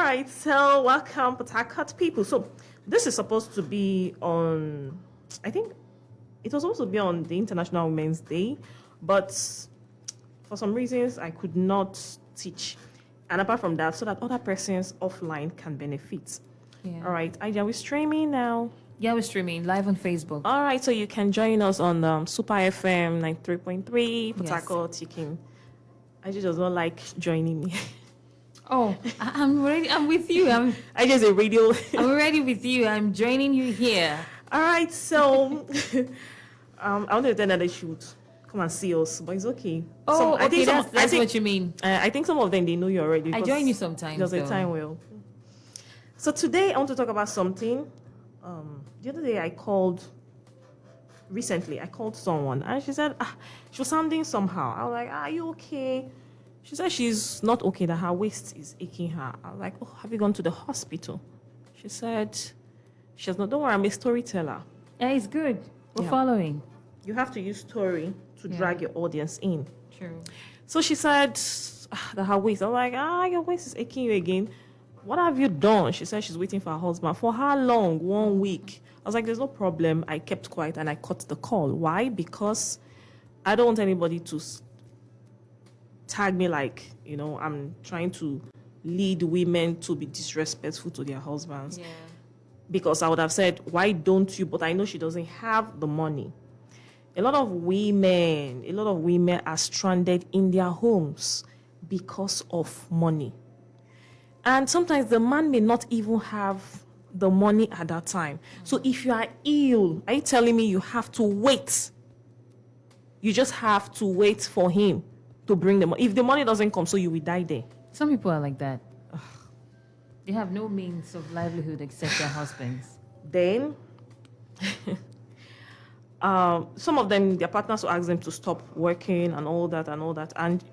right, so welcome, Port Harcourt people. So this is supposed to be on, I think it was supposed to be on the International Women's Day, but for some reasons I could not teach. And apart from that, so that other persons offline can benefit. Yeah. All right, are we streaming now? Yeah, we're streaming live on Facebook. All right, so you can join us on Super FM 93.3, Port Harcourt. You can. I just don't like joining me. Oh, I'm ready. I'm with you. I just a radio. I'm ready with you. I'm joining you here. All right, so I want to tell that they should come and see us, but it's okay. Oh, okay, that's what you mean. I think some of them, they know you already. I join you sometimes. There's a time will. So today I want to talk about something. The other day I called someone and she said she was sounding somehow. I was like, are you okay? She said she's not okay, that her waist is aching her. I was like, oh, have you gone to the hospital? She said she has not. Don't worry, I'm a storyteller. Yeah, it's good. We're following. You have to use story to drag your audience in. True. So she said that her waist. I'm like, your waist is aching you again. What have you done? She said she's waiting for her husband. For how long? 1 week. I was like, there's no problem. I kept quiet and I cut the call. Why? Because I don't want anybody to tag me like, I'm trying to lead women to be disrespectful to their husbands. Yeah. Because I would have said, why don't you? But I know she doesn't have the money. A lot of women are stranded in their homes because of money. And sometimes the man may not even have the money at that time. So if you are ill, are you telling me you have to wait? You just have to wait for him to bring the money. If the money doesn't come, so you will die there. Some people are like that. They have no means of livelihood except their husbands. Then, some of them, their partners will ask them to stop working and all that. And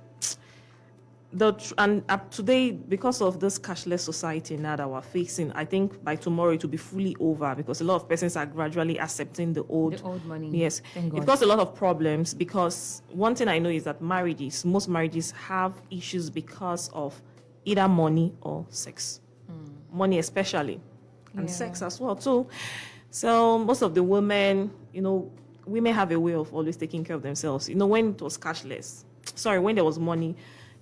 today, because of this cashless society now that we're facing, I think by tomorrow it will be fully over because a lot of persons are gradually accepting the old money. Yes, Thank God. it caused a lot of problems because one thing I know is that most marriages have issues because of either money or sex. Money especially, and sex as well too. So most of the women, women have a way of always taking care of themselves. when it was when there was money,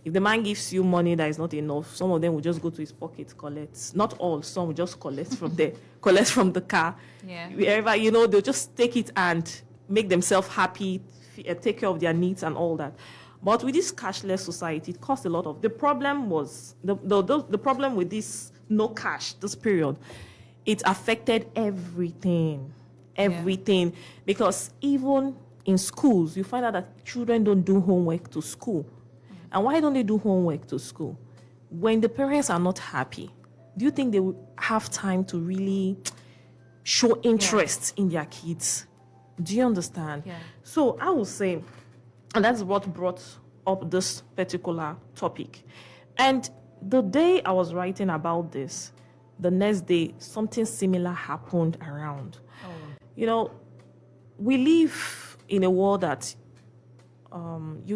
if the man gives you money that is not enough, some of them will just go to his pocket, collect. Not all, some will just collect from collect from the car. Yeah. Wherever, they'll just take it and make themselves happy, take care of their needs and all that. But with this cashless society, it caused a lot of. The problem was the problem with this no cash this period. It affected everything, because even in schools, you find out that children don't do homework to school. And why don't they do homework to school? When the parents are not happy, do you think they will have time to really show interest in their kids? Do you understand? Yeah. So I will say, and that's what brought up this particular topic. And the day I was writing about this, the next day, something similar happened around. Oh. We live in a world that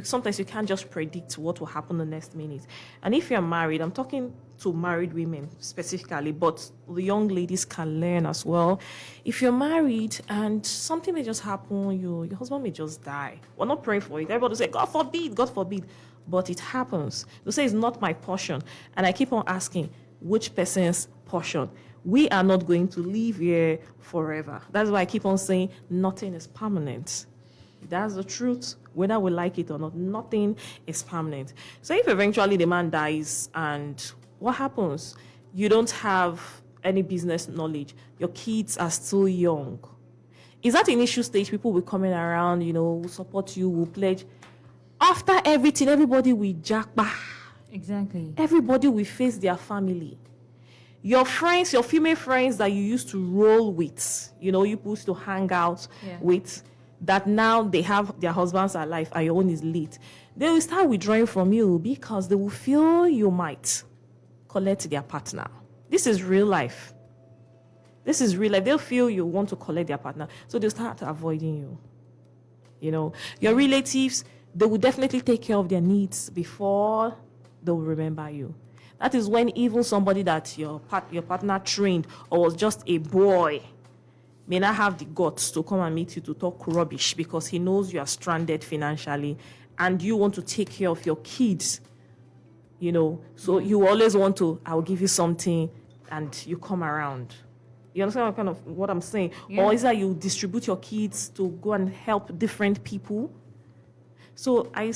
sometimes you can't just predict what will happen the next minute. And if you're married, I'm talking to married women specifically, but the young ladies can learn as well. If you're married and something may just happen, your husband may just die. We're not praying for it. Everybody say, God forbid. But it happens. They say it's not my portion. And I keep on asking, which person's portion? We are not going to live here forever. That's why I keep on saying nothing is permanent. That's the truth. Whether we like it or not, nothing is permanent. So if eventually the man dies and what happens? You don't have any business knowledge. Your kids are still young. Is that initial stage? People will come in around, will support you, will pledge. After everything, everybody will jackpot. Exactly. Everybody will face their family. Your friends, your female friends that you used to roll with, you used to hang out with, that now they have their husbands alive and your own is late. They will start withdrawing from you because they will feel you might collect their partner. This is real life. They'll feel you want to collect their partner. So they'll start avoiding you. Your relatives, they will definitely take care of their needs before they will remember you. That is when even somebody that your partner trained or was just a boy may not have the guts to come and meet you to talk rubbish because he knows you are stranded financially and you want to take care of your kids, So you always want to, I'll give you something and you come around. You understand kind of what I'm saying? Yeah. Or is that you distribute your kids to go and help different people? So I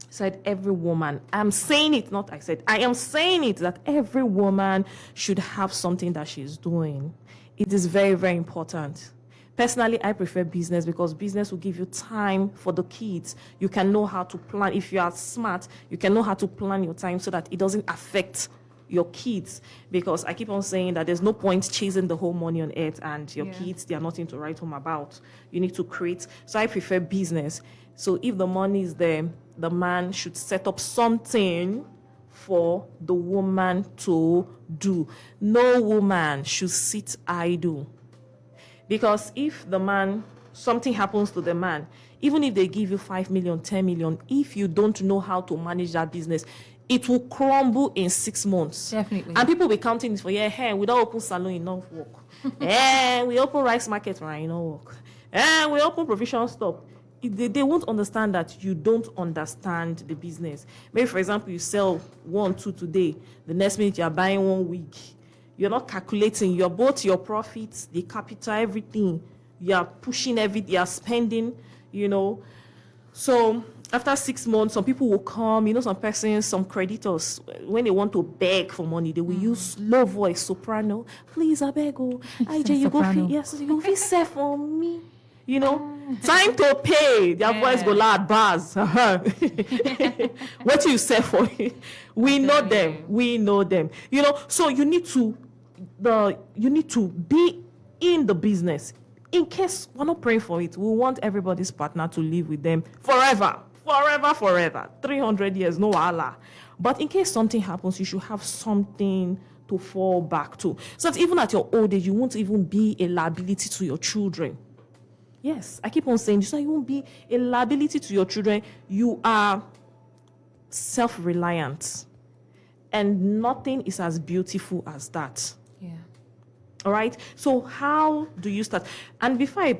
said every woman, I am saying it that every woman should have something that she's doing. It is very, very important. Personally, I prefer business because business will give you time for the kids. You can know how to plan. If you are smart, you can know how to plan your time so that it doesn't affect your kids. Because I keep on saying that there's no point chasing the whole money on earth and your kids, they are nothing to write home about. You need to create. So I prefer business. So if the money is there, the man should set up something for the woman to do. No woman should sit idle. Because if something happens to the man, even if they give you 5 million, 10 million, if you don't know how to manage that business, it will crumble in 6 months. Definitely. And people will be counting this for, we don't open salon, enough work. We open rice market, right, enough work. We open provision store. They won't understand that you don't understand the business. Maybe, for example, you sell 1, 2 today. The next minute, you're buying 1 week. You're not calculating. You're both your profits, the capital, everything. You're pushing everything. You're spending, So after 6 months, some people will come. Some persons, some creditors, when they want to beg for money, they will use low voice, soprano. Please, I beg you. IJ, you go feel, yes, you go feel safe for me. Time to pay. Their voice go loud, bars. What do you say for it? We know them. So you need to be in the business. In case we're not praying for it, we want everybody's partner to live with them forever. 300 years, no Allah. But in case something happens, you should have something to fall back to. So that even at your old age, you won't even be a liability to your children. Yes, I keep on saying this, so you won't be a liability to your children. You are self-reliant. And nothing is as beautiful as that. Yeah. All right? So how do you start? And before I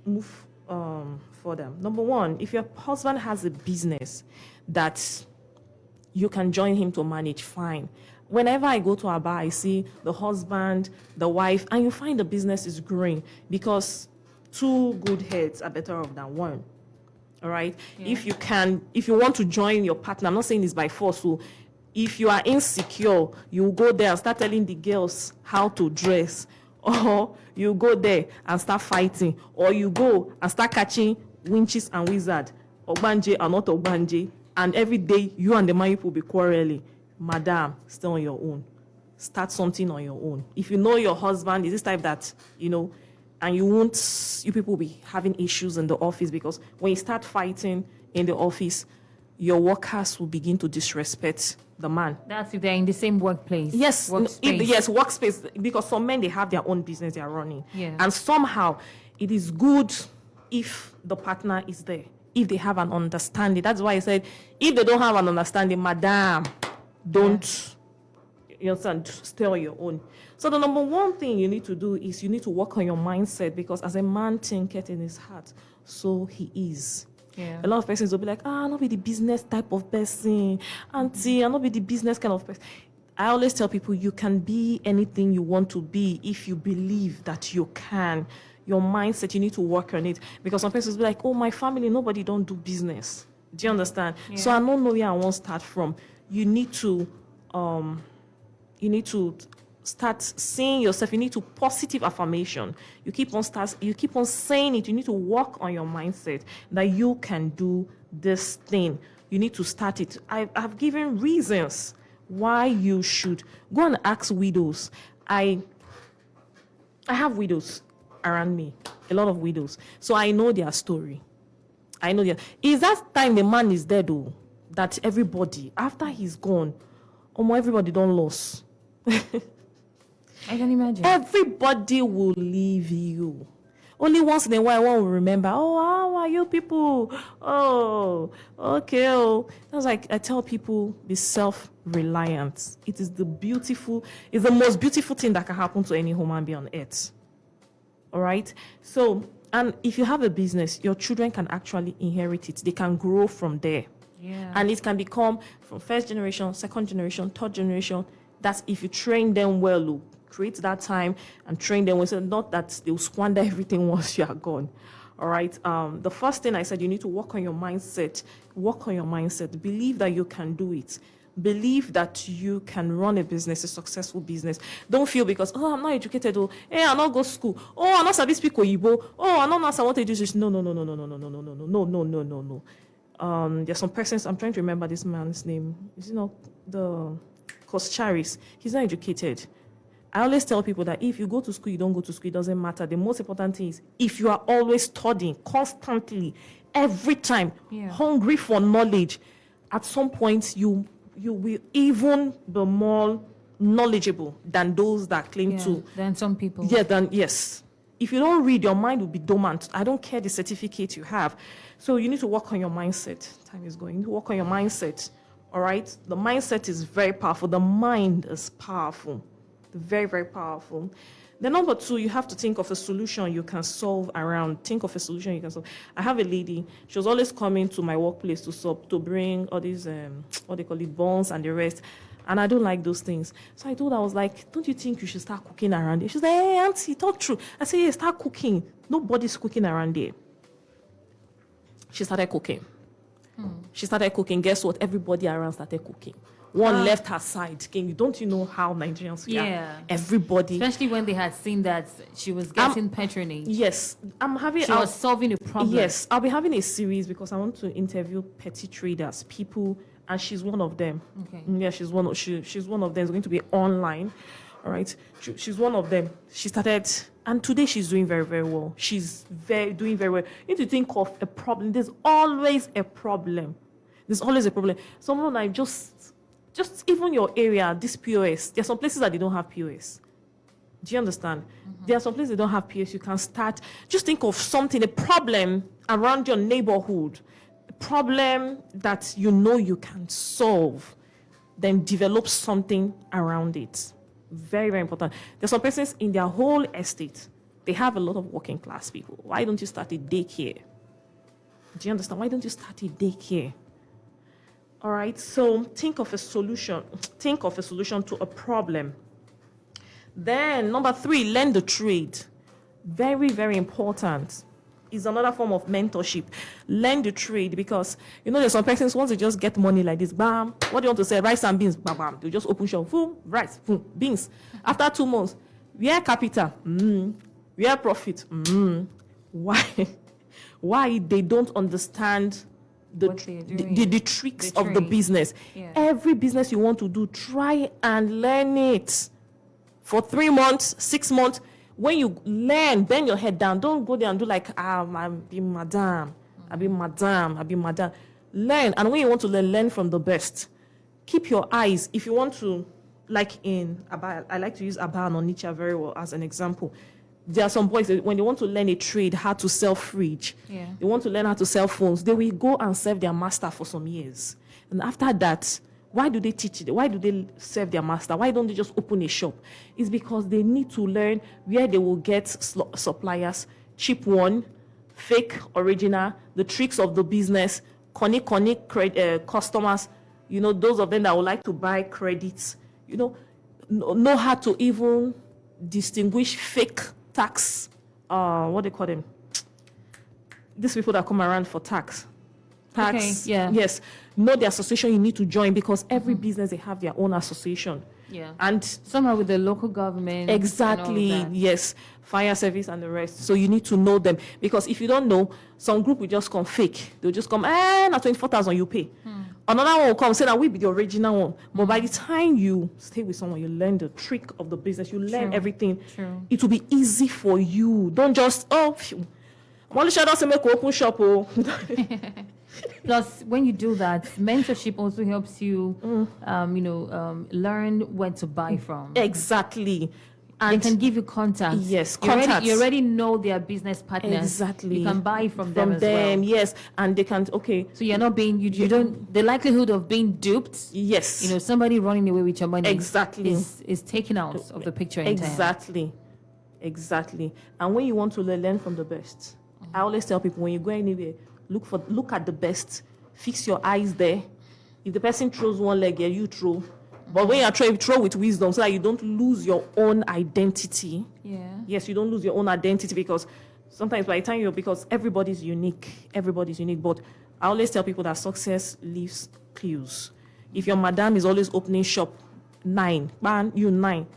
move further, number one, if your husband has a business that you can join him to manage, fine. Whenever I go to a bar, I see the husband, the wife, and you find the business is growing because 2 good heads are better off than 1. All right? Yeah. If you want to join your partner, I'm not saying this by force, so if you are insecure, you go there and start telling the girls how to dress, or you go there and start fighting, or you go and start catching winches and wizards, Ogbanje or not Ogbanje, and every day you and the man will be quarreling. Madam, stay on your own. Start something on your own. If you know your husband is this type that, and you people will be having issues in the office, because when you start fighting in the office, your workers will begin to disrespect the man. That's if they're in the same workplace. Yes, workspace. Because some men, they have their own business they are running. Yeah. And somehow, it is good if the partner is there, if they have an understanding. That's why I said, if they don't have an understanding, madam, don't, you understand, stay on your own. So the number one thing you need to do is you need to work on your mindset, because as a man thinketh in his heart, so he is. Yeah. A lot of persons will be like, I'll not be the business type of person. Auntie, I'll not be the business kind of person. I always tell people you can be anything you want to be if you believe that you can. Your mindset, you need to work on it. Because some persons will be like, oh, my family, nobody don't do business. Do you understand? Yeah. So I don't know where I want to start from. You need to start seeing yourself. You need to positive affirmation. You keep on saying it. You need to work on your mindset that you can do this thing. You need to start it. I've given reasons why you should go and ask widows. I have widows around me, a lot of widows. So I know their story. Is that time the man is dead though, that everybody, after he's gone, everybody don't lose. I can imagine. Everybody will leave you. Only once in a while, one will remember, oh, how are you people? Oh, okay. Oh. That's like, I tell people, be self-reliant. It's the most beautiful thing that can happen to any human being on earth. All right? So, and if you have a business, your children can actually inherit it. They can grow from there. Yeah. And it can become from first generation, second generation, third generation. That's if you train them well, create that time and train them well. So not that they'll squander everything once you are gone. All right. The first thing I said, you need to work on your mindset. Work on your mindset. Believe that you can do it. Believe that you can run a business, a successful business. Don't feel because, oh, I'm not educated. Oh, hey, I not go to school. Oh, I not sabi speak Oyibo. Oh, I not know I want to do this. No. There's some persons, I'm trying to remember this man's name. Is it not the Coach Charis? He's not educated. I always tell people that if you go to school, you don't go to school, it doesn't matter. The most important thing is if you are always studying constantly, every time, hungry for knowledge, at some point you will even be more knowledgeable than those that claim to. Than some people. Yeah, yes. If you don't read, your mind will be dormant. I don't care the certificate you have. So you need to work on your mindset. Time is going. You need to work on your mindset. All right? The mindset is very powerful. The mind is powerful. Very, very powerful. Then number 2, you have to think of a solution you can solve around. Think of a solution you can solve. I have a lady. She was always coming to my workplace to bring all these, what they call it, buns and the rest. And I don't like those things. So I told her, I was like, don't you think you should start cooking around there? She's like, hey, auntie, talk true. I said, yeah, start cooking. Nobody's cooking around there. She started cooking. She started cooking. Guess what? Everybody around started cooking. One left her side. Don't you know how Nigerians are? Everybody. Especially when they had seen that she was getting patronage. Yes. She was solving a problem. Yes. I'll be having a series because I want to interview petty traders, people, and she's one of them. Okay. Yeah, she's one of them. It's going to be online. All right. She's one of them. She started, and today she's doing very, very well. She's doing very well. You need to think of a problem. There's always a problem. Someone like just even your area, this POS. There are some places that they don't have POS. Do you understand? There are some places they don't have POS. You can start. Just think of something, a problem around your neighborhood, a problem that you know you can solve. Then develop something around it. Very, very important. There's some persons in their whole estate. They have a lot of working class people. Why don't you start a daycare? Do you understand? Why don't you start a daycare? All right, so think of a solution. Think of a solution to a problem. Then, number 3, learn the trade. Very, very important. Is another form of mentorship. Learn the trade because, there's some persons, once they just get money like this, bam, what do you want to say? Rice and beans, bam, bam. They just open shop, boom, rice, boom, beans. After 2 months, where capital? Where profit? Why they don't understand the tricks of the business. Every business you want to do, try and learn it for 3 months, 6 months. When you learn, bend your head down. Don't go there and do like, I'm being madam. Learn, and when you want to learn from the best. Keep your eyes. If you want to, like in Abba, I like to use Abba and Onitsha very well as an example. There are some boys that when they want to learn a trade, how to sell fridge, they want to learn how to sell phones, they will go and serve their master for some years. And after that, why do they teach it? Why do they serve their master? Why don't they just open a shop? It's because they need to learn where they will get suppliers, cheap one, fake, original, the tricks of the business, customers, those of them that would like to buy credits, know how to even distinguish fake tax, what they call them? These people that come around for tax. Yes. Know the association you need to join because every business, they have their own association. And some are with the local government. Exactly. Yes. Fire service and the rest. So you need to know them because if you don't know, some group will just come fake. They'll just come, now 24,000 you pay. Another one will come, say that we be the original one. But by the time you stay with someone, you learn the trick of the business. You learn everything. It will be easy for you. Don't just, make open shop. Plus, when you do that, mentorship also helps you, learn where to buy from. Exactly. They can give you contacts. Yes, You already know their business partners. Exactly. You can buy from them as well. Yes, and they can. Okay. So you're not being. You don't. The likelihood of being duped. Yes. Somebody running away with your money. Exactly. Is taken out of the picture entirely. Exactly. And when you want to learn from the best, I always tell people, when you go anywhere, look at the best. Fix your eyes there. If the person throws one leg here, you throw. But when you throw with wisdom, so that you don't lose your own identity. Yeah. Yes, you don't lose your own identity, because sometimes by the time because everybody's unique. But I always tell people that success leaves clues. If your madam is always opening shop 9, you 9,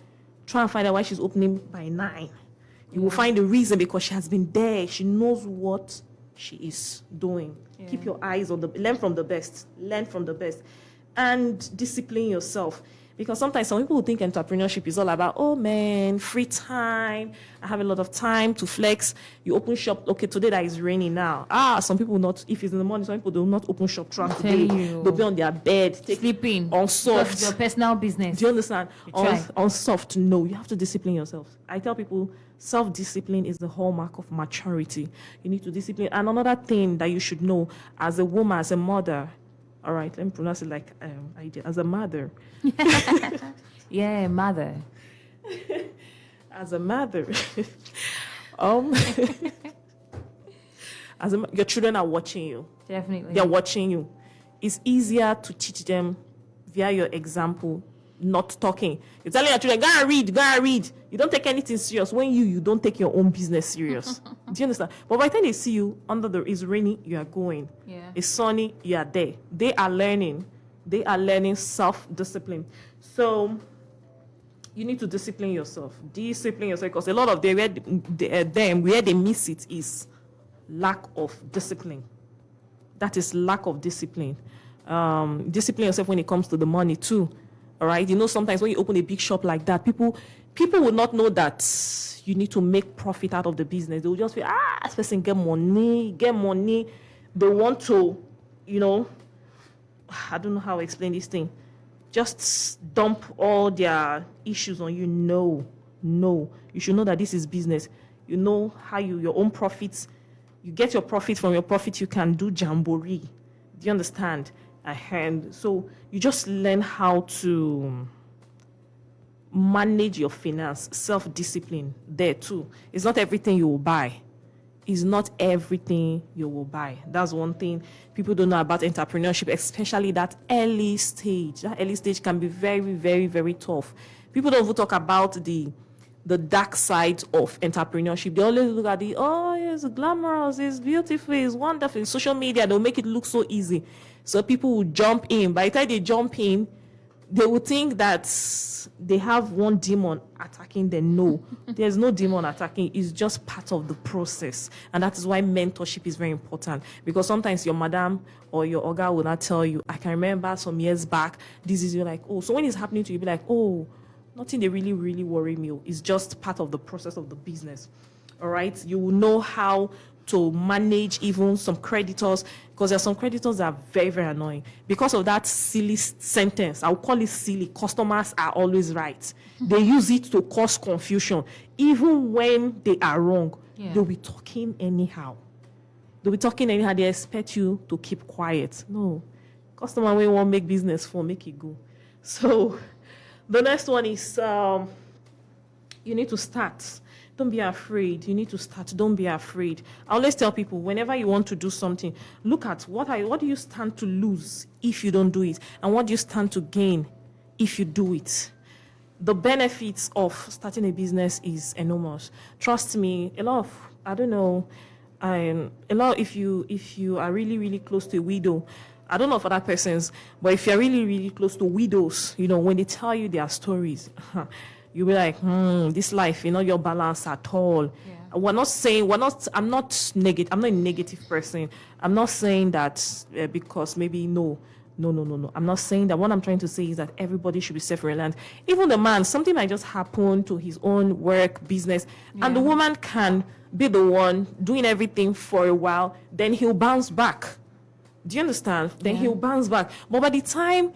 try and find out why she's opening by 9. You will find the reason, because she has been there. She knows what she is doing. Yeah. Keep your eyes on learn from the best. And discipline yourself. Because sometimes some people think entrepreneurship is all about, oh man, free time. I have a lot of time to flex. You open shop. Okay, today that is raining now. Some people not, if it's in the morning, some people do not open shop throughout the day. They'll be on their bed, sleeping on soft. That's your personal business. Do you understand? On soft, no. You have to discipline yourself. I tell people, self-discipline is the hallmark of maturity. You need to discipline. And another thing that you should know as a woman, as a mother, all right, let me pronounce it like I did. As a mother. Yeah, mother. As a mother. Your children are watching you. Definitely. They're watching you. It's easier to teach them via your example, not talking. You're telling your children, go and read. You don't take anything serious when you don't take your own business serious. Do you understand? But by the time they see you it's raining, you are going. Yeah. It's sunny, you are there. They are learning self-discipline. So you need to discipline yourself because a lot of where they miss it is lack of discipline. That is lack of discipline. Discipline yourself when it comes to the money too. All right. Sometimes when you open a big shop like that, people will not know that you need to make profit out of the business. They will just be, this person get money. They want to, I don't know how to explain this thing. Just dump all their issues on you. No. You should know that this is business. You know how your own profits, you get your profit. From your profit, you can do jamboree. Do you understand? And so you just learn how to manage your finance, self-discipline there too. It's not everything you will buy. That's one thing people don't know about entrepreneurship, especially that early stage. That early stage can be very, very, very tough. People don't even talk about the dark side of entrepreneurship. They always look at it's glamorous, it's beautiful, it's wonderful. In social media, they'll make it look so easy. So people will jump in. By the time they jump in, they will think that they have one demon attacking them. No, there's no demon attacking. It's just part of the process. And that is why mentorship is very important. Because sometimes your madam or your oga will not tell you, I can remember some years back, you're like, so when it's happening to you, be like, nothing they really, really worry me. It's just part of the process of the business. All right? You will know how to manage even some creditors, because there are some creditors that are very, very annoying. Because of that silly sentence, I'll call it silly, customers are always right. Mm-hmm. They use it to cause confusion. Even when they are wrong, they'll be talking anyhow. They expect you to keep quiet. No. Customer, when you want to make business for, make it go. So the next one is you need to start. Don't be afraid. You need to start. Don't be afraid. I always tell people, whenever you want to do something, look at what do you stand to lose if you don't do it, and what do you stand to gain if you do it. The benefits of starting a business is enormous. Trust me. If you are really, really close to a widow, I don't know for other persons, but if you're really, really close to widows, when they tell you their stories, you'll be like, this life, your balance at all. Yeah. I'm not negative. I'm not a negative person. I'm not saying that because maybe no. I'm not saying that. What I'm trying to say is that everybody should be self-reliant. Even the man, something might just happen to his own work, business, and the woman can be the one doing everything for a while, then he'll bounce back. Do you understand? Then he'll bounce back. But by the time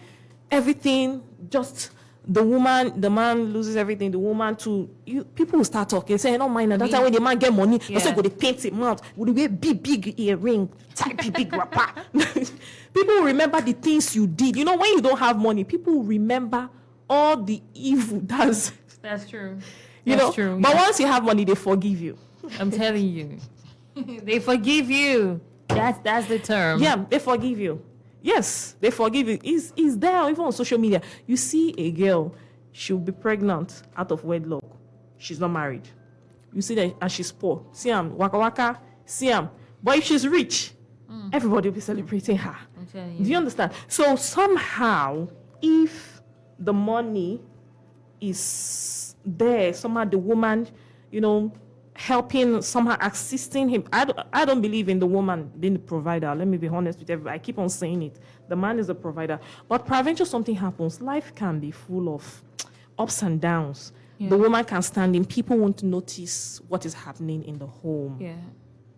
everything just the man loses everything. The woman too. People will start talking, say, "No mind." That's time when the man get money, also go they paint him out. Would wear big earring, type big wrapper. People will remember the things you did. You know, when you don't have money, people will remember all the evil. That's true. That's true. But once you have money, they forgive you. I'm telling you, they forgive you. That's the term. Yeah, they forgive you. Yes, they forgive you. Is there even on social media? You see a girl, she'll be pregnant out of wedlock. She's not married. You see that, and she's poor. See waka waka. See but if she's rich, everybody will be celebrating her. I'm telling you. Do you understand? So somehow, if the money is there, somehow the woman, helping, somehow assisting him. I don't believe in the woman being the provider. Let me be honest with everybody. I keep on saying it. The man is the provider. But peradventure something happens. Life can be full of ups and downs. Yeah. The woman can stand in. People won't notice what is happening in the home. Yeah.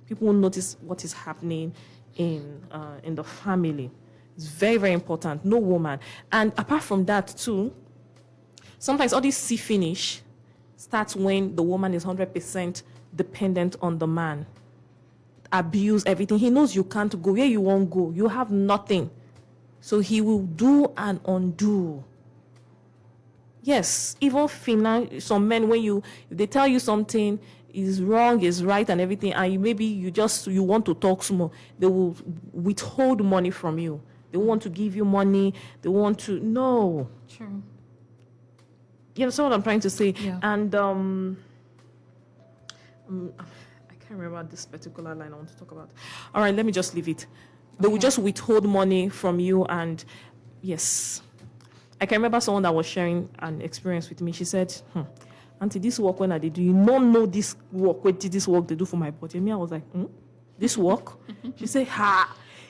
People won't notice what is happening in the family. It's very, very important. No woman. And apart from that too, sometimes all this see finish starts when the woman is 100% dependent on the man. Abuse everything. He knows you can't go where you won't go. You have nothing. So he will do and undo. Yes, even some men, if they tell you something is wrong, is right and everything, and you want to talk small, they will withhold money from you. They want to give you money. They want to, no. True. You understand what I'm trying to say? Yeah. And I can't remember this particular line I want to talk about. All right, let me just leave it. They will just withhold money from you, and yes. I can remember someone that was sharing an experience with me. She said, Auntie, this work when I did do, you don't know this work, what did this work they do for my body? And me, I was like, this work? She said,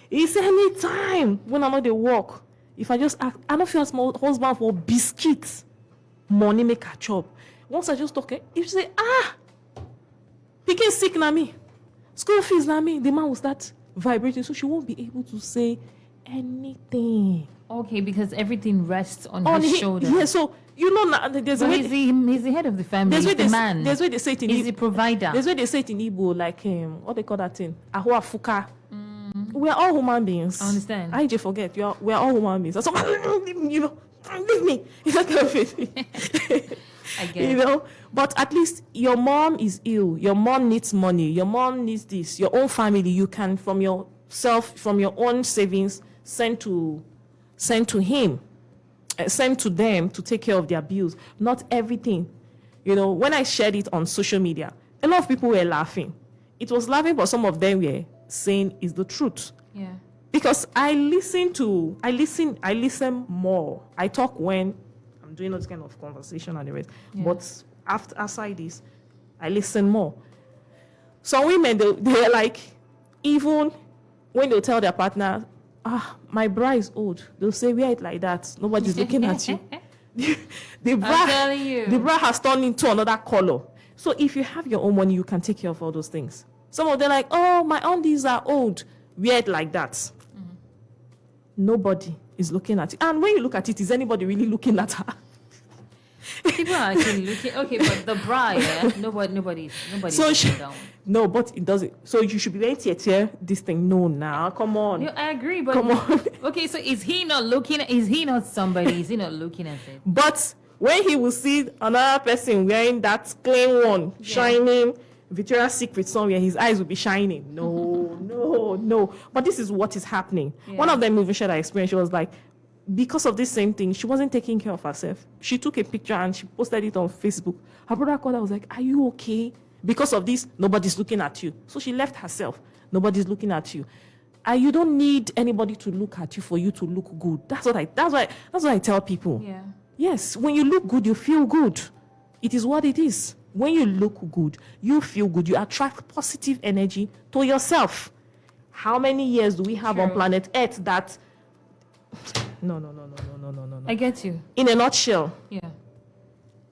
it's any time when I'm not at work. If I just ask, I don't feel as my husband for biscuits. Money make a chop. Once I just talk, if you say, picking sick na me, school fees na me, the man will start vibrating, so she won't be able to say anything. Okay, because everything rests on his shoulder. Yeah, so there's a way. He's the head of the family. He's the man. There's where they say it in He's the provider. There's where they say it in Igbo, like what they call that thing, ahua fuka. We are all human beings. I understand. I just forget. We are all human beings. So, leave me. It's not kind of it. I get it. But at least your mom is ill. Your mom needs money. Your mom needs this. Your own family, you can from your own savings send to him, send to them to take care of their bills. Not everything. When I shared it on social media, a lot of people were laughing. It was laughing, but some of them were saying is the truth. Yeah. Because I listen more. I talk when I'm doing this kind of conversation and the rest. Yeah. But aside this, I listen more. Some women, they're like, even when they tell their partner, my bra is old, they'll say, wear it like that. Nobody's looking at you. I'm telling you. The bra has turned into another color. So if you have your own money, you can take care of all those things. Some of them like, my undies are old. Wear it like that. Mm-hmm. Nobody is looking at it. And when you look at it, is anybody really looking at her? People are actually looking. Okay, but the bra, nobody's looking down. No, but it doesn't. So you should be wearing this thing. No, now, come on. No, I agree, but come on. Okay, so is he not looking? Is he not somebody? Is he not looking at it? But when he will see another person wearing that clean one, shining Victoria's Secret somewhere, his eyes will be shining. No. But this is what is happening. Yeah. One of them even shared her experience. She was like, because of this same thing, she wasn't taking care of herself. She took a picture and she posted it on Facebook. Her brother called her, was like, are you okay? Because of this, nobody's looking at you. So she left herself. Nobody's looking at you. And you don't need anybody to look at you for you to look good. That's what I tell people. Yeah. Yes, when you look good, you feel good. It is what it is. When you look good, you feel good. You attract positive energy to yourself. How many years do we have on planet Earth that... No. I get you. In a nutshell,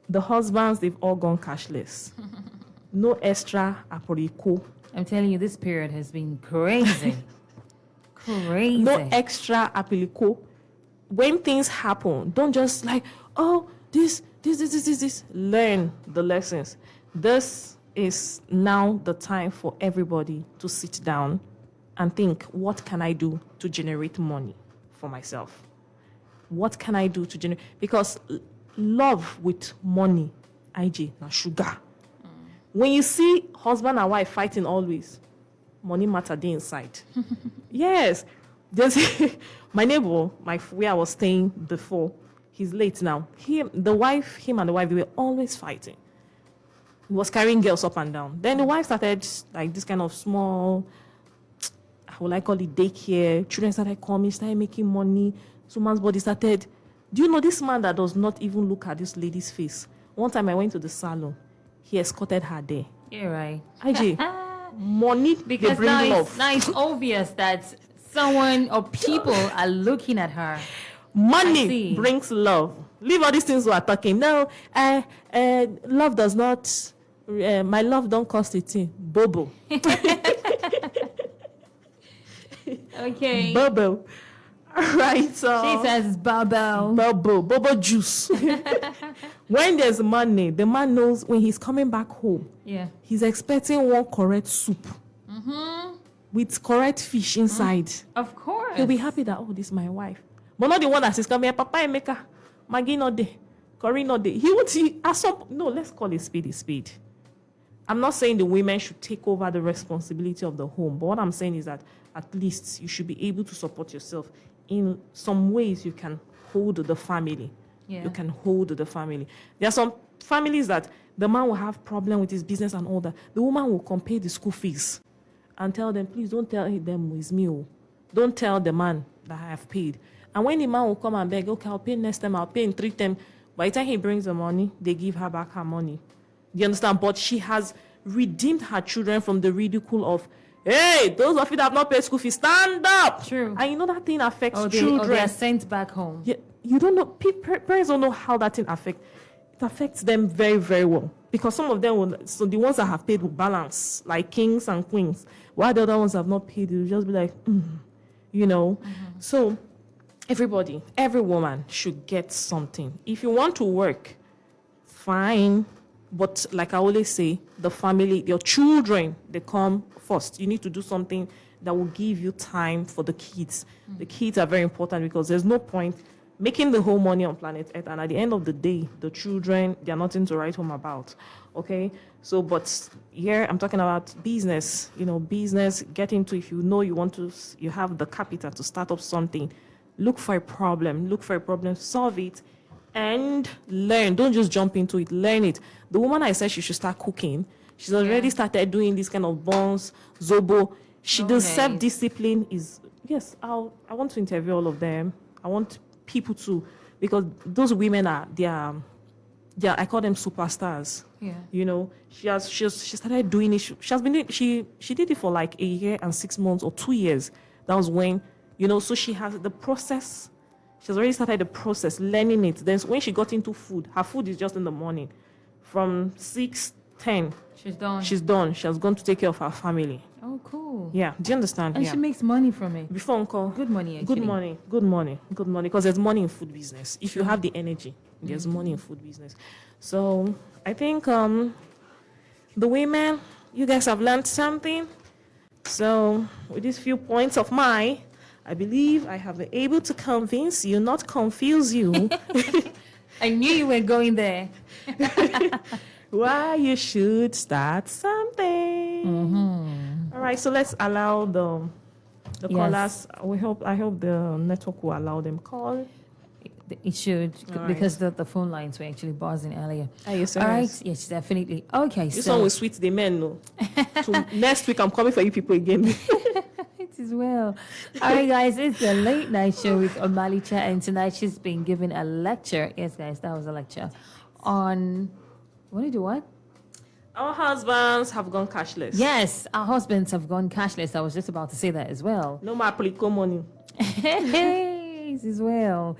the husbands, they've all gone cashless. No extra aporico. I'm telling you, this period has been crazy. Crazy. No extra aporico. When things happen, don't just like, This. Learn the lessons. This is now the time for everybody to sit down and think, what can I do to generate money for myself? What can I do to generate? Because love with money, IG, na sugar. When you see husband and wife fighting always, money matter dey inside. Yes. There's my neighbor, where I was staying before, he's late now. Him and the wife, they were always fighting. He was carrying girls up and down. Then the wife started like this kind of small, how will I call it, daycare. Children started coming, started making money. So man's body started. Do you know this man that does not even look at this lady's face? One time I went to the salon. He escorted her there. You're right. IG, money, because they bring love. Now it's obvious that someone or people are looking at her. Money brings love. Leave all these things we are talking. No, love does not. My love don't cost a thing. Bobo. Okay. Bobo. Right. So she says Bobo. Bobo juice. When there's money, the man knows when he's coming back home. Yeah. He's expecting one correct soup. With correct fish inside. Of course. He'll be happy that, oh, this is my wife. But not the one that says, come here, Papa Emeka, Maggie not there, Corinne not there. He would see, no, let's call it spade a spade. I'm not saying the women should take over the responsibility of the home, but what I'm saying is that at least you should be able to support yourself. In some ways, you can hold the family. Yeah. You can hold the family. There are some families that the man will have problem with his business and all that. The woman will come pay the school fees and tell them, please don't tell them it's me. Don't tell the man that I have paid. And when the man will come and beg, okay, I'll pay next time, I'll pay in 3 times. By the time he brings the money, they give her back her money. Do you understand? But she has redeemed her children from the ridicule of, hey, those of you that have not paid school fees, stand up. True. And you know that thing affects children. Or they are sent back home. Yeah, you don't know, parents don't know how that thing affects. It affects them very, very well. Because some of them will, so the ones that have paid will balance, like kings and queens. While the other ones have not paid, they'll just be like, you know. So everybody, every woman should get something. If you want to work, fine. But like I always say, the family, your children, they come first. You need to do something that will give you time for the kids. The kids are very important because there's no point making the whole money on planet Earth, and at the end of the day, the children, they're nothing to write home about. Okay? So, but here I'm talking about business. You know, business, get into, if you know you want to, you have the capital to start up something, look for a problem, solve it, and learn. Don't just jump into it, learn it. The woman I said she should start cooking, she's already started doing this kind of buns, zobo. The self-discipline is, yes, I want to interview all of them. I want people to, because those women they are, I call them superstars. Yeah. You know, she started doing it. She did it for like 1 year and 6 months or 2 years. That was when, you know, so she has the process. She's already started the process, learning it. Then when she got into food, her food is just in the morning. From 6:10, she's done. She has gone to take care of her family. Oh, cool. Yeah, do you understand? And yeah. she makes money from it. Before uncle. Good money, actually. Good money. Because there's money in food business. If you have the energy, there's money in food business. So I think the women, you guys have learned something. So with these few points of mine, I believe I have been able to convince you, not confuse you. I knew you were going there. Why you should start something. All right, so let's allow the callers. I hope the network will allow them call. It should, right. because the phone lines were actually buzzing earlier. Are you serious? All right, yes, definitely. Okay, this one will sweet the men, no. So next week I'm coming for you people again. It is well. All right, guys, it's the late night show with Omalicha, and tonight she's been given a lecture. Yes, guys, that was a lecture on. Want to do what? Our husbands have gone cashless. Yes, our husbands have gone cashless. I was just about to say that as well. No more Plico money. Hey, as well.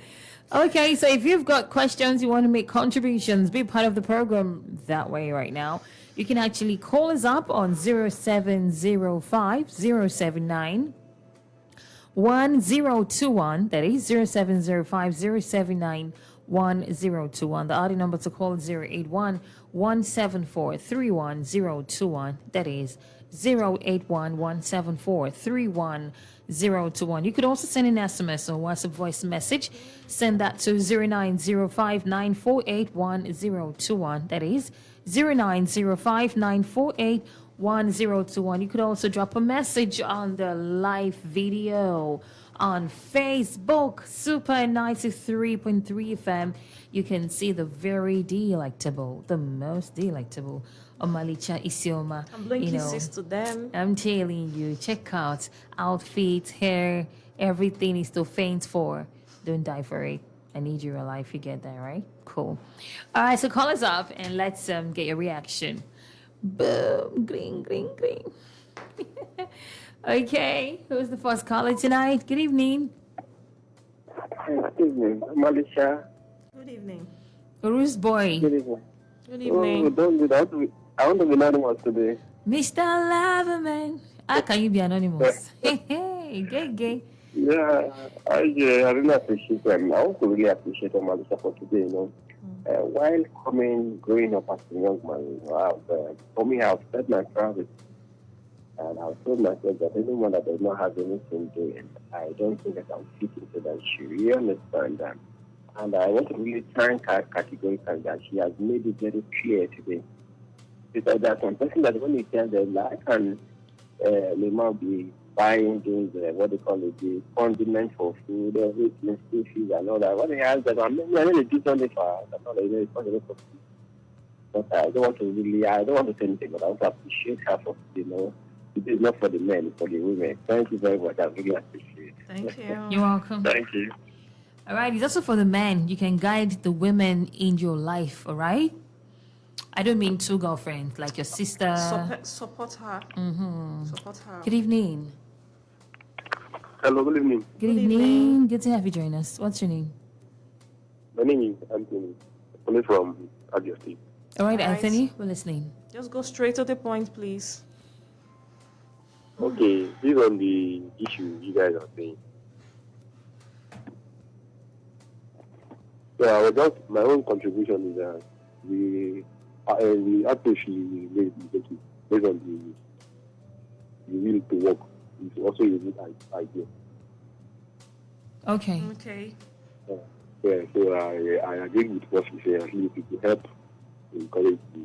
Okay, so if you've got questions, you want to make contributions, be part of the program that way right now, you can actually call us up on 0705 079 1021. That is 0705 079 1021. The audio number to call is 081 174 31021. That is 081 174 31021. You could also send an SMS or WhatsApp voice message. Send that to 0905 948 1021. That is 0905 948 1021. You could also drop a message on the live video on Facebook, Super 93.3 FM. You can see the very delectable, the most delectable Omalicha Isioma. I'm blinking sis to them. I'm telling you, check out outfit, hair, everything is to faint for. Don't die for it. I need you alive. You get that, right? Cool. All right, so call us up and let's get your reaction. Boom, green, green, green. Okay, who's the first caller tonight? Good evening. Good evening, Malisha. Good evening. Who's boy? Good evening. Good evening. Oh, don't do that. I want to be anonymous today. Mr. Loverman. How can you be anonymous? Hey, gay. Yeah, I really appreciate them. I also really appreciate Malisha for today. While growing up as a young man, for me, I've set my priorities. And I've told myself that anyone that does not have anything doing, I don't think that I'm fit into that. She really understands that. And I want to really thank her categorically that she has made it very clear today. Because there are some person that when you tell them, like, and they might be buying things, what they call it, the condiment for food, everything, school fees and all that. When they ask them, I'm going to do something for her, that's all they know, it's not enough for food. But I don't want to say anything, but I want to appreciate her for, it is not for the men, it's for the women. Thank you very much. I really appreciate it. Thank you. You're welcome. Thank you. All right, it's also for the men. You can guide the women in your life, all right? I don't mean two girlfriends, like your sister. Support her. Support her. Good evening. Hello, good evening. Good evening. Good to have you join us. What's your name? My name is Anthony. I'm from Abia State. All right, All right. Anthony, we're listening. Just go straight to the point, please. Okay, based on the issue you guys are saying. So my own contribution is that the approach we made based on the will to work is also a good idea. Okay. Okay. Yeah, so I agree with what you say. At least it will help encourage the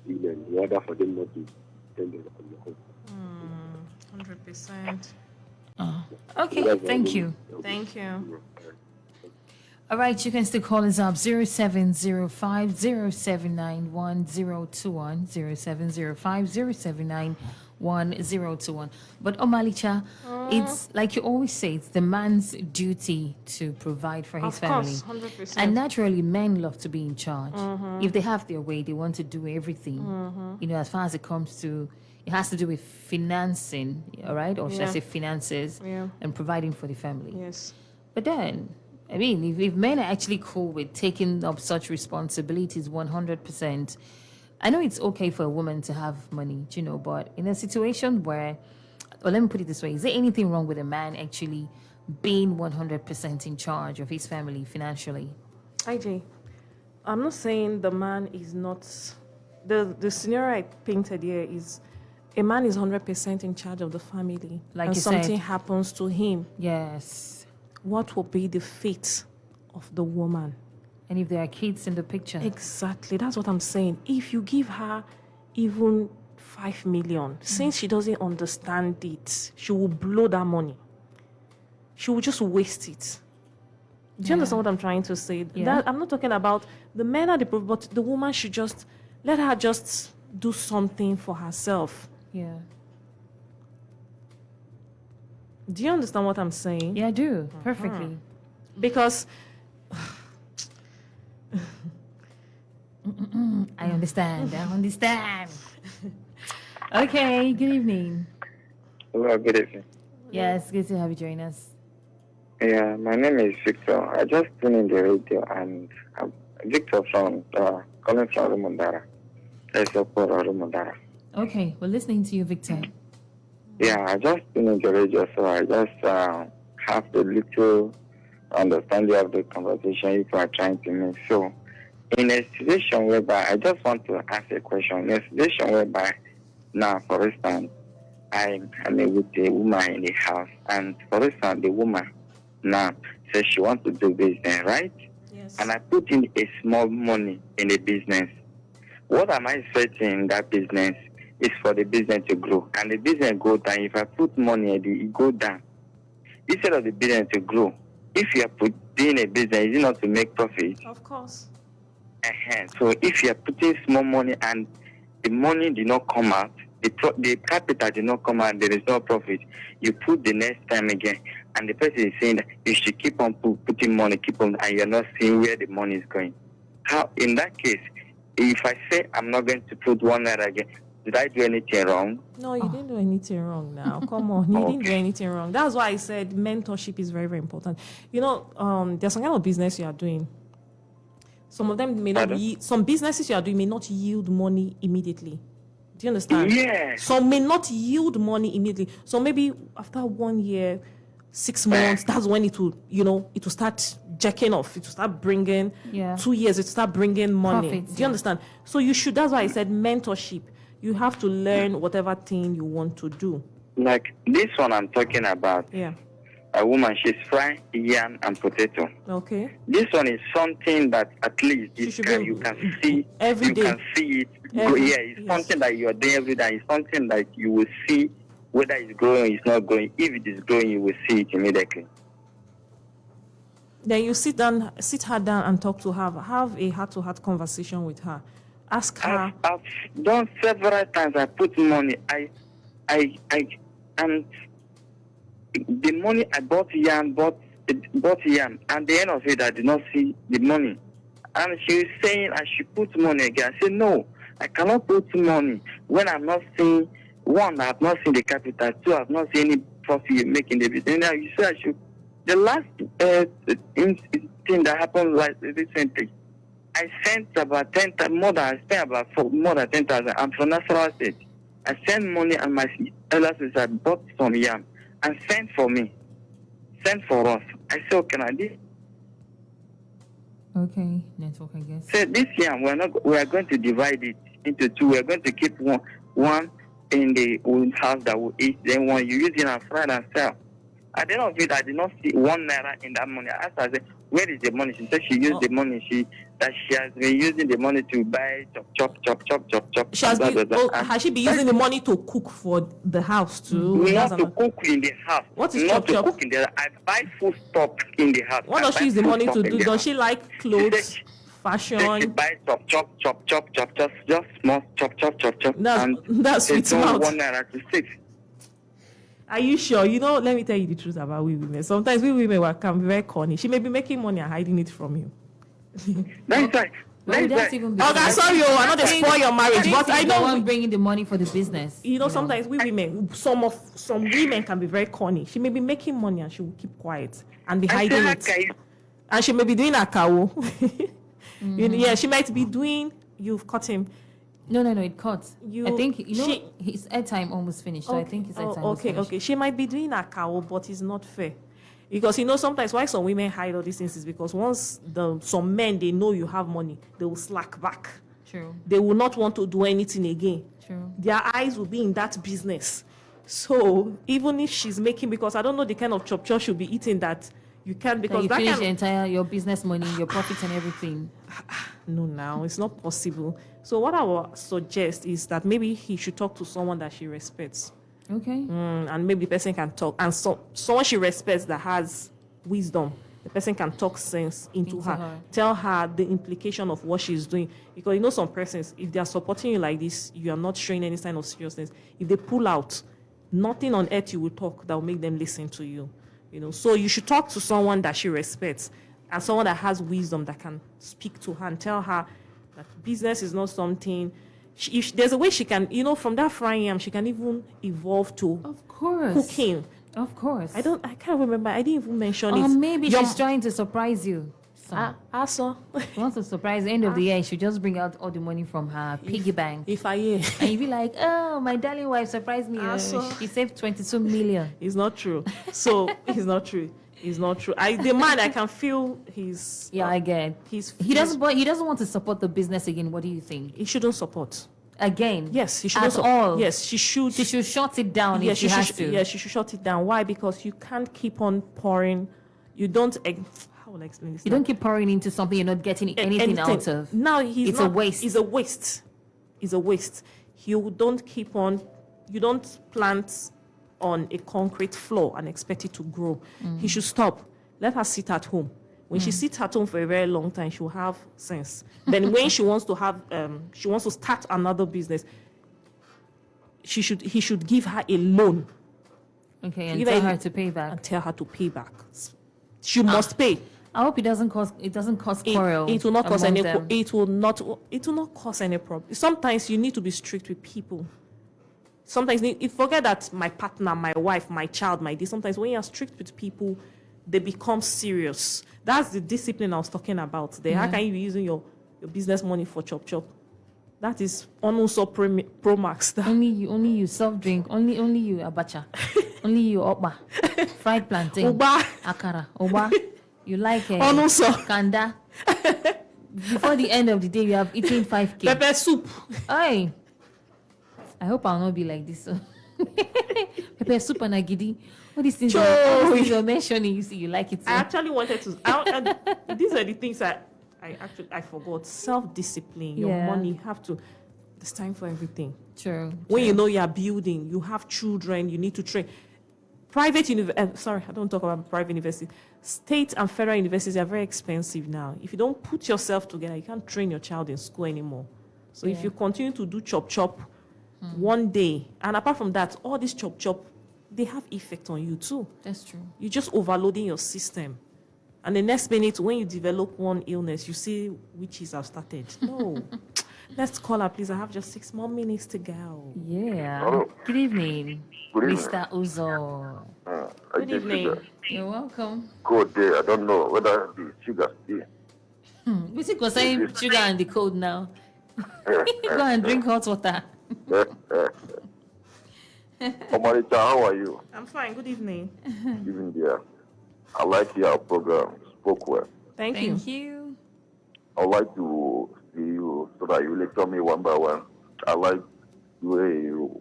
women in order for them not to depend on the home. 100%. Okay, thank you. Thank you. All right, you can still call us up 0705 079 1021 0705 079 1021. But Omalicha, it's like you always say, it's the man's duty to provide for his Of family. course, 100%. And naturally, men love to be in charge. If they have their way, they want to do everything. As far as it comes to, it has to do with financing, all right? Or should I Yeah. say finances Yeah. and providing for the family. Yes. But then, I mean, if men are actually cool with taking up such responsibilities 100%, I know it's okay for a woman to have money, but in a situation where, well, let me put it this way, is there anything wrong with a man actually being 100% in charge of his family financially? IJ, I'm not saying the man is not, the scenario I painted here is a man is 100% in charge of the family. Like and you something said. happens to him. Yes. What will be the fate of the woman? And if there are kids in the picture. Exactly. That's what I'm saying. If you give her even 5 million, since she doesn't understand it, she will blow that money. She will just waste it. Do you understand what I'm trying to say? Yeah. That, I'm not talking about the men are the problem, but the woman should just let her just do something for herself. Yeah. Do you understand what I'm saying? Yeah, I do. Perfectly. Because I understand. I understand. Okay, good evening. Hello, good evening. Yes, good to have you join us. Yeah, my name is Victor. I just tuned in the radio and I'm Victor from calling from Rumundara. I support Rumundara. Okay, we're listening to you, Victor. Yeah, I just tuned in the radio, so I just have the little understanding of the conversation you are trying to make. So, in a situation whereby I just want to ask a question. In a situation whereby now, for instance, I'm with a woman in the house, and for instance, the woman now says she wants to do business, right? Yes. And I put in a small money in the business. What am I expecting in that business is for the business to grow, and the business go down. If I put money in it go down. Instead of the business to grow, if you are putting a business, is it not to make profit? Of course. So if you are putting small money and the money did not come out, the capital did not come out, there is no profit, you put the next time again, and the person is saying that you should keep on putting money, and you're not seeing where the money is going. How, in that case, if I say I'm not going to put 1 naira again, did I do anything wrong? No, you didn't do anything wrong now. Come on. You didn't do anything wrong. That's why I said mentorship is very, very important. You know, there's some kind of business you are doing. Some of them may not some businesses you are doing may not yield money immedittely. Do you understand? Yes. Some may not yield money immediately. So maybe after 1 year, 6 months, that's when it will, it will start jacking off. It will start bringing 2 years, it will start bringing money. Profits, Do you understand? So that's why I said mentorship. You have to learn whatever thing you want to do. Like this one I'm talking about. Yeah. A woman, she's frying yam and potato. Okay. This one is something that at least you can see every day. You can see it. It's something that you are doing every day. It's something that you will see whether it's growing or it's not growing. If it is growing, you will see it immediately. Then you sit her down and talk to her. Have a heart-to-heart conversation with her. Ask her. I've done several times. I put money. And the money I bought yam, and the end of it I did not see the money. And she was saying I should put money again. I said no, I cannot put money when I'm not seeing, one, I have not seen the capital, two, I have not seen any profit making the business. Now you say I should. The last thing that happened recently, I sent about 10,000 more than I spent about more than 10,000. I'm from National State. I sent money and my elders said bought some yam and sent for me, sent for us. I said, okay, I did. Okay, network, I guess. Said this yam we are going to divide it into two. We are going to keep one in the house that we eat, then one you use it and fry and sell. At the end of it, I did not see 1 naira in that money. I asked her, I said, where is the money? She said she used the money. She has been using the money to buy chop. Has she been using the money to cook for the house too? Not to cook in the house. What is not chop? To cook in the house. I buy food stuff in the house. What does she use the money to do? Does she like clothes, fashion? She buy chop, just small chop. That's sweet mouth. 1 naira to 6. Are you sure? Let me tell you the truth about we women. Sometimes we women can be very corny. She may be making money and hiding it from you. That's right. Sorry, I'm not to spoil your marriage, but I know one bringing the money for the business. Sometimes we women, some women can be very corny. She may be making money and she will keep quiet and be hiding it. And she may be doing a cow. Yeah, she might be doing. You've caught him. No, it cuts. I think his airtime almost finished. So I think his airtime was finished. Okay. She might be doing a cow, but it's not fair. Because sometimes why some women hide all these things is because once some men they know you have money, they will slack back. True. They will not want to do anything again. True. Their eyes will be in that business. So even if she's making, because I don't know the kind of chop she'll be eating that you can't, because you that finish the entire your business money, your profits and everything. No, now it's not possible. So what I would suggest is that maybe he should talk to someone that she respects. Okay. And maybe the person can talk, and someone she respects that has wisdom. The person can talk sense into her, tell her the implication of what she's doing. Because some persons, if they are supporting you like this, you are not showing any sign of seriousness. If they pull out, nothing on earth you will talk that will make them listen to you. So you should talk to someone that she respects and someone that has wisdom that can speak to her and tell her that business is not something. If there's a way she can, from that frying yam, she can even evolve to cooking. Of course. I can't remember. I didn't even mention it. Or maybe she's trying to surprise you. Also, she wants to surprise the end of the year. She'll just bring out all the money from her piggy bank. If I hear. And you'll be like, oh, my darling wife surprised me. She saved 22 million. It's not true. So, it's not true. It's not true. The man, I can feel his. Yeah, I get. He doesn't. But he doesn't want to support the business again. What do you think? He shouldn't support. Again. Yes, he should. At all. Yes, she should. She should shut it down if she has to. Yes, she should shut it down. Why? Because you can't keep on pouring. You don't. How will I explain this? You don't keep pouring into something you're not getting anything out of. Now it's a waste. It's a waste. It's a waste. You don't keep on. You don't plant on a concrete floor and expect it to grow. He should stop. Let her sit at home. When she sits at home for a very long time, she'll have sense. Then when she wants to start another business, he should give her a loan. Okay, and tell her to pay back. And tell her to pay back. She must pay. I hope it doesn't cause quarrel. It will not cause any. them. It will not cause any problem. Sometimes you need to be strict with people. Sometimes you forget that my partner, my wife, my child, my this. Sometimes when you are strict with people, they become serious. That's the discipline I was talking about there. How can you be using your business money for chop? That is almost pro max. Only you soft drink. Only you abacha. Only you oba. Fried plantain. Oba. Akara. Oba. You like kanda. Before the end of the day, you have eaten 5K. Pepper soup. Aye. I hope I'll not be like this. Pepper soup and agidi. All these things you're mentioning, you like it. I actually wanted to. These are the things I forgot. Self-discipline. Your money. You have to. There's time for everything. True. When you know you are building, you have children. You need to train. Private sorry, I don't talk about private universities. State and federal universities are very expensive now. If you don't put yourself together, you can't train your child in school anymore. So if you continue to do chop, one day, and apart from that, all this chop, they have effect on you too. That's true. You're just overloading your system. And the next minute, when you develop one illness, you see witches have started. No. Let's call her, please. I have just 6 more minutes to go. Yeah. Hello. Good evening, Good evening. Mr. Uzo. Good evening. You're welcome. Good day. I don't know whether the sugar still. We think we're saying sugar and the code now. Go and drink hot water. Omarita, how are you? I'm fine. Good evening. Even there. I like your program. Spoke well. Thank you. Thank you. I would like to see you so that you lecture me one by one. I like the way you.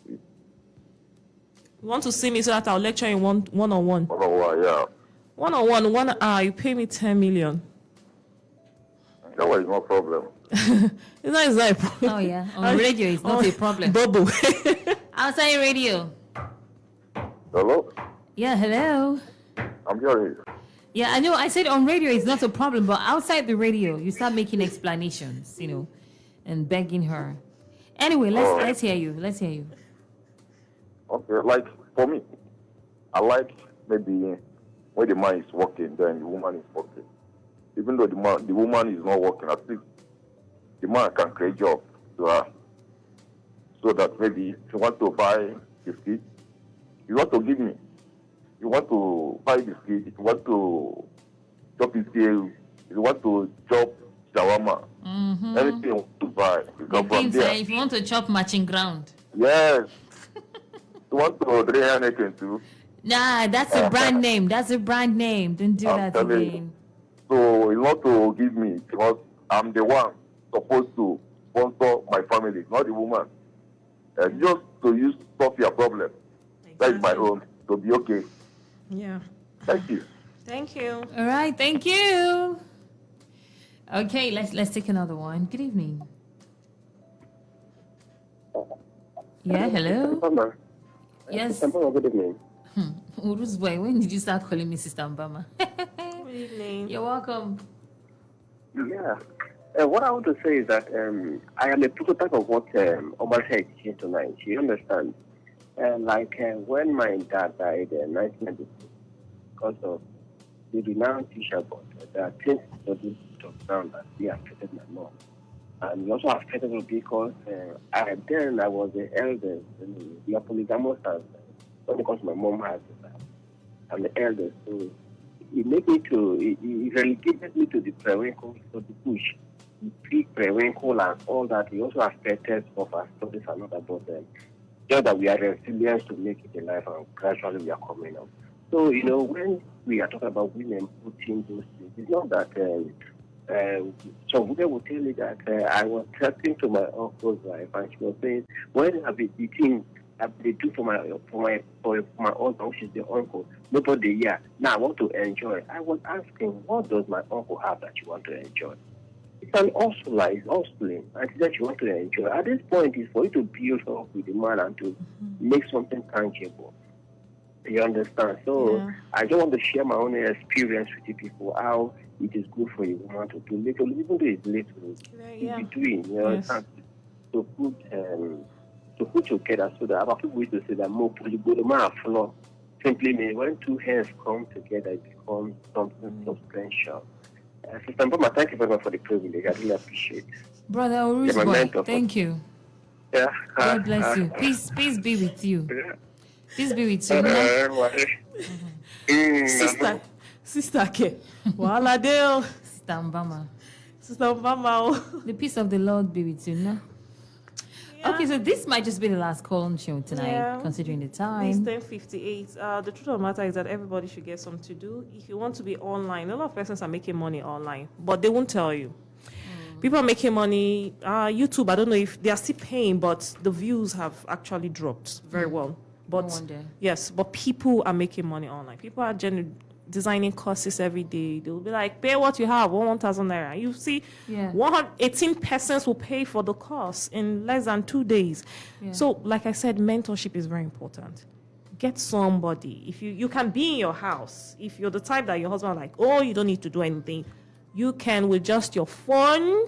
You want to see me so that I'll lecture you one-on-one? One-on-one, yeah. One-on-one, 1 hour, you pay me 10 million. That was no problem. It's not a problem. Oh, yeah. On radio, it's not a problem. Bubble. Outside radio. Hello? Yeah, hello. I'm hearing you. Yeah, I know. I said on radio, it's not a problem, but outside the radio, you start making explanations, and begging her. Anyway, let's hear you. Let's hear you. Okay, like for me, I like maybe when the man is working, then the woman is working. Even though the woman is not working, at least the man can create job to her. So that maybe if you want to buy biscuit, you want to give me. You want to buy biscuit, if you want to chop it here, if you want to chop shawarma, anything you want to buy, you can from there. If you want to chop matching ground. Yes. You want to drink anything too? Nah, that's a brand name. That's a brand name. Don't do that telling again. So you want to give me because I'm the one supposed to sponsor my family, not the woman. Just to solve your problem. That is my own. To be okay. Yeah. Thank you. Thank you. All right, thank you. Okay, let's take another one. Good evening. Yeah, hello. Yes. Good evening. Uruz boy, when did you start calling me Sister Mbama? Good evening. You're welcome. Yeah. What I want to say is that I am a prototype of what Omar said here tonight. You understand? When my dad died in 1992, because of the renowned teacher, but there are things that we talk down that he affected my mom. And he also affected me because then I was the eldest. We are polygamous, and not because my mom has I'm the eldest. So he relegated me to the periwinkle, to the bush. The big periwinkle and all that. He also affected some of our studies and all that, but just that we are resilient to make it in life, and gradually we are coming up. So, when we are talking about women putting those things, it's not that some women will tell you that I was talking to my uncle's wife, and she was saying, when have it the thing they do for my uncle, which is the uncle, nobody here. Now I want to enjoy. I was asking, what does my uncle have that you want to enjoy? It's an hustler, it's hustling, and that you want to enjoy. At this point, it's for you to build up with the man and to make something tangible. You understand? So Yeah. I don't want to share my own experience with you people, how it is good for a woman to do little, even though it's little, Yeah. to be doing, Yes. to put together so that our people used to say that more polygonal flow simply means when two hands come together, it becomes something substantial. Sister Mbama, thank you very much for the privilege. I really appreciate it. Brother Yeah, my Oruzboy, mentor. thank you. Yeah. God bless you. Peace be with you. Peace be with you. Sister Ke. Wahala dey. Sister Mbama. Sister Mama. The peace of the Lord be with you. No? Okay, so this might just be the last call on show tonight, Yeah. considering the It's time. 10:58. The truth of the matter is that everybody should get something to do. If you want to be online, a lot of persons are making money online, but they won't tell you. People are making money. YouTube, I don't know if they are still paying, but the views have actually dropped very well. But wonder. yes, but people are making money online. People are designing courses every day. They'll be like, pay what you have, 1,000 naira. You see, Yeah. 118 persons will pay for the course in less than 2 days. Yeah. So, like I said, mentorship is very important. Get somebody. If you can be in your house, if you're the type that your husband like, oh, you don't need to do anything, you can with just your phone,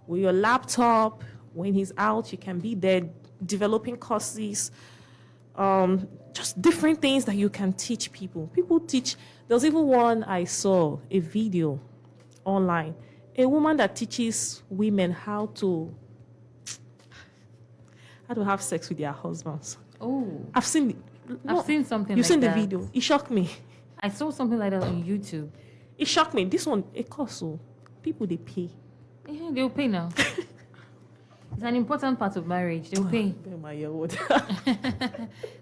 with your laptop. When he's out, you can be there developing courses, just different things that you can teach people. People teach. There's even one I saw, a video online, a woman that teaches women how to have sex with their husbands. Oh, I've seen it. I've seen something You've like seen that. the video. It shocked me. I saw something like that on YouTube. It shocked me. This one, it costs so people they pay. Yeah, they'll pay now. It's an important part of marriage. They'll pay. Oh, my God.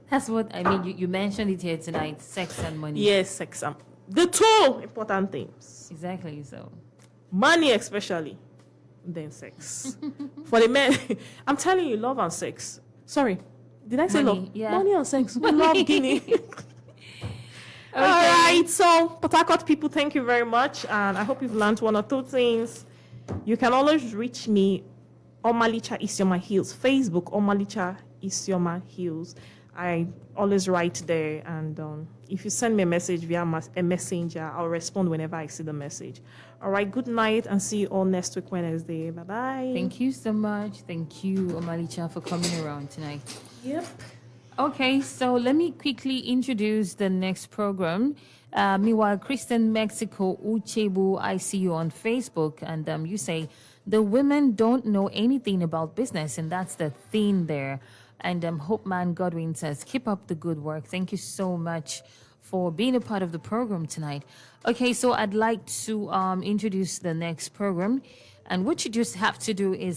That's what I mean. You mentioned it here tonight. Sex and money. Yes, sex. The two important things. Exactly. So. Money especially, then sex. For the men, I'm telling you, love and sex. Sorry, did I say Money, love? yeah. Money and sex. We love Guinea. All right, so Port Harcourt people, thank you very much, and I hope you've learned one or two things. You can always reach me on Malicha Isioma Hills, Facebook, on Malicha Isioma Hills. I always write there, and if you send me a message via a messenger, I'll respond whenever I see the message. All right, good night, and see you all next week, Wednesday. Bye-bye. Thank you so much. Thank you, Omalicha, for coming around tonight. Yep. Okay, so let me quickly introduce the next program. Meanwhile, Kristen Mexico Uchebu, I see you on Facebook, and you say the women don't know anything about business, and that's the theme there. And Hope Man Godwin says, keep up the good work. Thank you so much for being a part of the program tonight. Okay, so I'd like to introduce the next program, and what you just have to do is